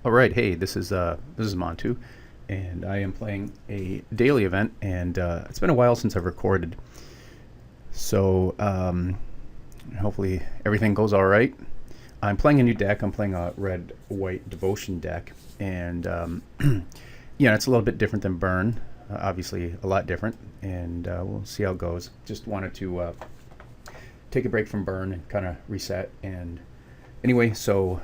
All right, hey, this is Montu, and I am playing a daily event, and it's been a while since I've recorded, so hopefully everything goes all right. I'm playing a new deck. I'm playing a red-white devotion deck, and yeah, it's a little bit different than Burn. Obviously, a lot different, and we'll see how it goes. Just wanted to take a break from Burn and kind of reset. And anyway, so.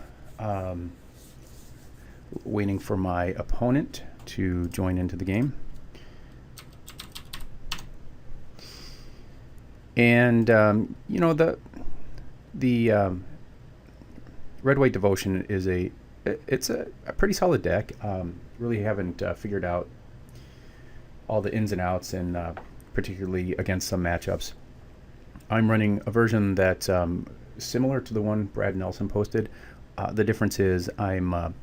Waiting for my opponent to join into the game. And the red white devotion is a pretty solid deck. Really haven't figured out all the ins and outs, and particularly against some matchups. I'm running a version that's similar to the one Brad Nelson posted. The difference is I'm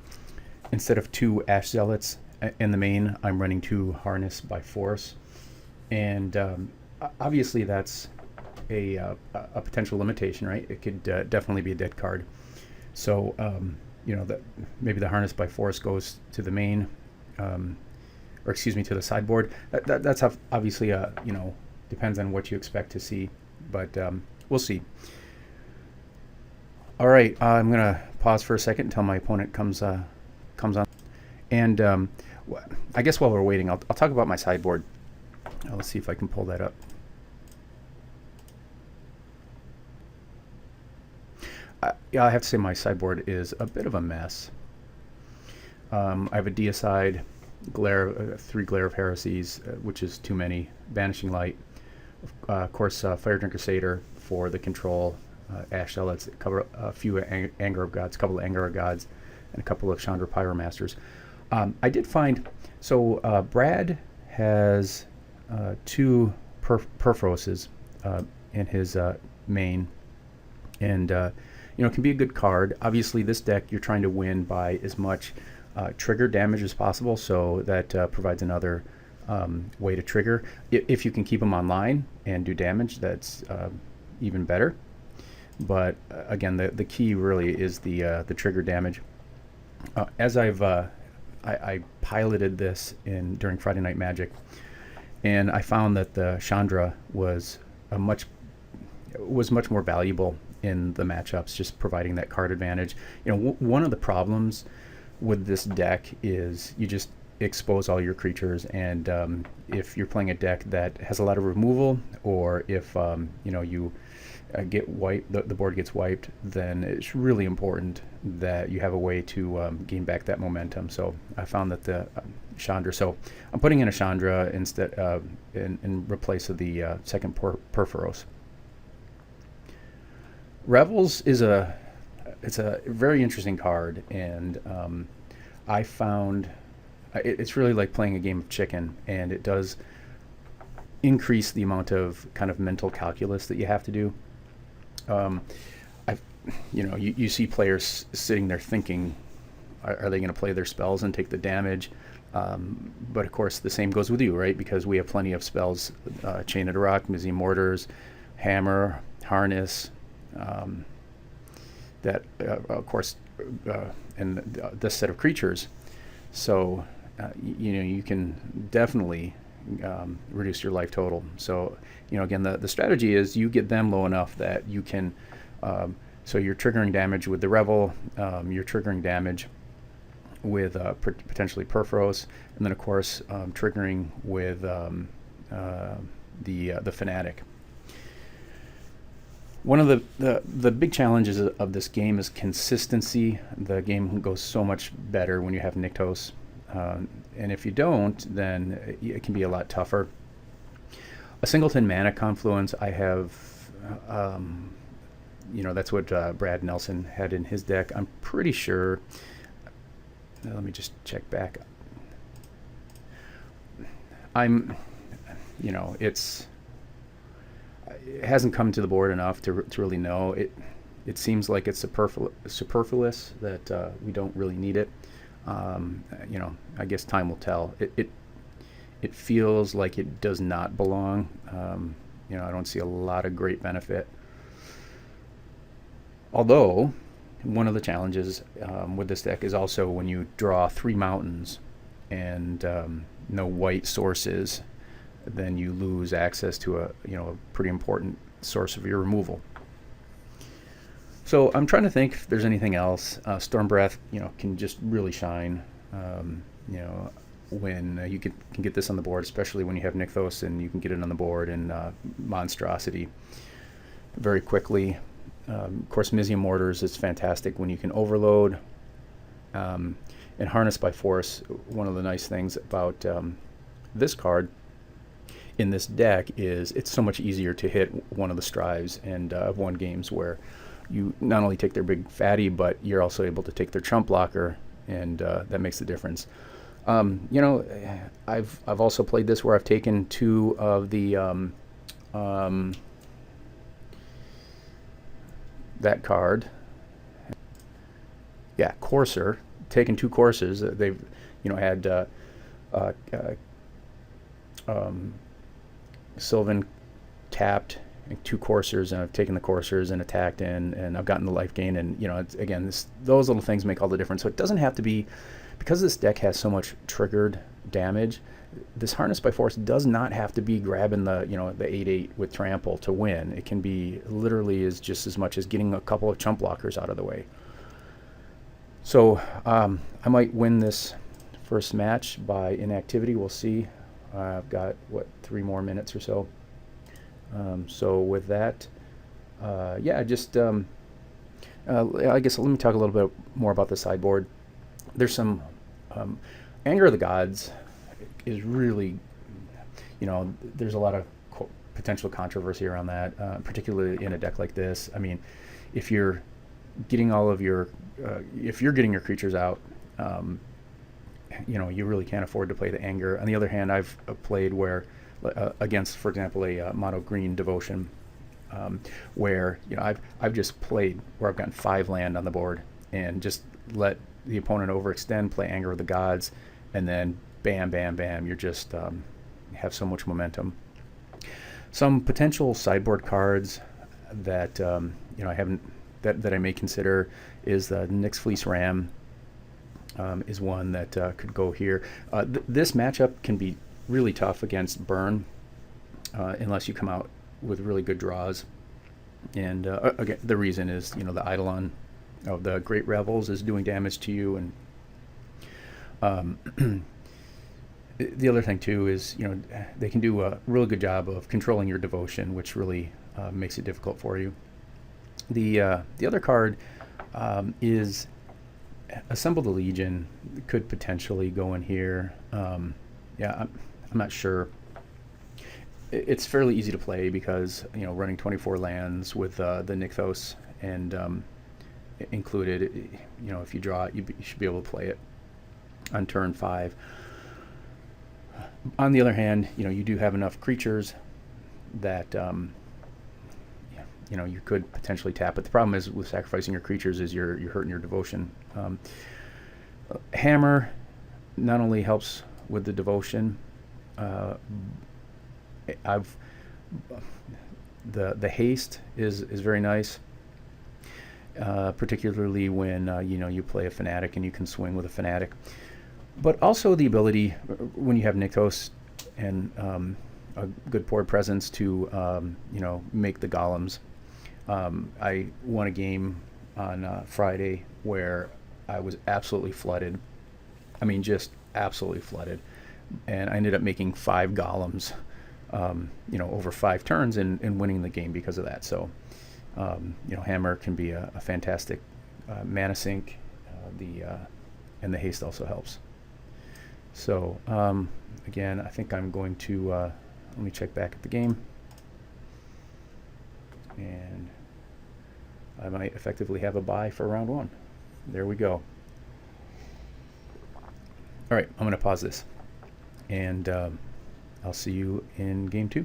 instead of two Ash Zealots in the main, I'm running two Harness by Force, and obviously that's a potential limitation, right? It could definitely be a dead card. So that maybe the Harness by Force goes to the main, or excuse me, to the sideboard. That's obviously depends on what you expect to see, but we'll see. All right, I'm gonna pause for a second until my opponent comes on. And I guess while we're waiting, I'll talk about my sideboard. Let's see if I can pull that up. Yeah, I have to say my sideboard is a bit of a mess. I have a Deicide, three Glare of Heresies, which is too many, Banishing Light, of course, Firedrinker Satyr for the control, Ash Zealots, cover a few Anger of Gods, a couple of Anger of Gods, and a couple of Chandra Pyromansters. I did find, so Brad has two Perfroses in his main, and it can be a good card. Obviously, this deck you're trying to win by as much trigger damage as possible, so that provides another way to trigger. If you can keep them online and do damage, that's even better. But again, the key really is the trigger damage. As I piloted this during Friday Night Magic, and I found that the Chandra was much more valuable in the matchups, just providing that card advantage. One of the problems with this deck is you just expose all your creatures, and if you're playing a deck that has a lot of removal, or if you get wiped, the board gets wiped, then it's really important that you have a way to gain back that momentum. So I found that the Chandra, so I'm putting in a Chandra instead in replace of the second Perforos. Revels is it's a very interesting card, and I found it's really like playing a game of chicken, and it does increase the amount of kind of mental calculus that you have to do. You see players sitting there thinking, are they going to play their spells and take the damage? But of course, the same goes with you, right? Because we have plenty of spells: Chain of the Rock, Mizzy Mortars, Hammer, Harness. That, of course, and this set of creatures. So, you can definitely reduce your life total. So, again, the strategy is you get them low enough that you can, so you're triggering damage with the Revel, you're triggering damage with potentially Perforos, and then, of course, triggering with the Fanatic. One of the big challenges of this game is consistency. The game goes so much better when you have Nykthos. And if you don't, then it can be a lot tougher. A singleton mana confluence, I have, that's what Brad Nelson had in his deck. I'm pretty sure, let me just check back. It hasn't come to the board enough to really know. It seems like it's superfluous, that we don't really need it. I guess time will tell. It feels like it does not belong. I don't see a lot of great benefit. Although one of the challenges with this deck is also when you draw 3 mountains and no white sources, then you lose access to a pretty important source of your removal. So I'm trying to think if there's anything else. Storm Breath, can just really shine. When you can get this on the board, especially when you have Nykthos and you can get it on the board in Monstrosity very quickly. Of course, Mizzium Mortars is fantastic when you can overload. And Harness by Force, one of the nice things about this card in this deck is it's so much easier to hit one of the strives, and I've won games where you not only take their big fatty, but you're also able to take their chump blocker, and that makes the difference. I've also played this where I've taken 2 of the that card. Yeah, Courser. Taken 2 courses. They've had Sylvan tapped 2 coursers, and I've taken the coursers and attacked and I've gotten the life gain, and again, those little things make all the difference. So it doesn't have to be, because this deck has so much triggered damage, this Harness by Force does not have to be grabbing the the 8/8 with trample to win. It can be literally just as much as getting a couple of chump blockers out of the way. So I might win this first match by inactivity. We'll see. I've got 3 more minutes or so. So with that, I guess let me talk a little bit more about the sideboard. There's some Anger of the Gods is really, there's a lot of potential controversy around that, particularly in a deck like this. I mean, if you're getting all of your if you're getting your creatures out, you really can't afford to play the Anger. On the other hand, I've played where against, for example, a mono green Devotion, where I've just played where I've gotten 5 land on the board and just let the opponent overextend, play Anger of the Gods, and then bam, bam, bam, you're just have so much momentum. Some potential sideboard cards that I haven't that I may consider is the Nyx Fleece Ram. Is one that could go here. This matchup can be really tough against Burn unless you come out with really good draws. And again, the reason is the Eidolon of the Great Revels is doing damage to you, and the other thing too is they can do a really good job of controlling your Devotion, which really makes it difficult for you. The other card is Assemble the Legion. Could potentially go in here. I'm not sure. It's fairly easy to play because running 24 lands with the Nykthos and included. If you draw it, you should be able to play it on turn 5. On the other hand, you do have enough creatures that you could potentially tap it. The problem is with sacrificing your creatures is you're hurting your Devotion. Hammer not only helps with the Devotion. The haste is very nice, particularly when you play a Fanatic and you can swing with a Fanatic. But also the ability when you have Nykthos and a good board presence to make the golems. I won a game on Friday where I was absolutely flooded. I mean, just absolutely flooded. And I ended up making 5 golems, over 5 turns and winning the game because of that. So, Hammer can be a fantastic mana sink. And the haste also helps. So, again, I think I'm going to, let me check back at the game. And I might effectively have a bye for round 1. There we go. All right, I'm going to pause this. And I'll see you in game 2.